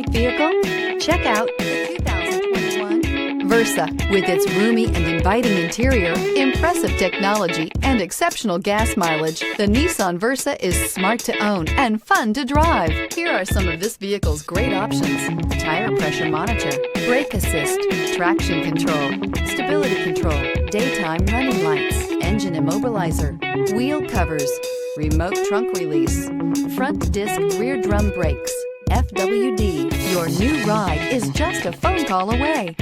right vehicle? Check out the 2021 Versa. With its roomy and inviting interior, impressive technology, and exceptional gas mileage, the Nissan Versa is smart to own and fun to drive. Here are some of this vehicle's great options: tire pressure monitor, brake assist, traction control, stability control, daytime running lights, engine immobilizer, wheel covers, remote trunk release, front disc rear drum brakes, FWD. Your new ride is just a phone call away.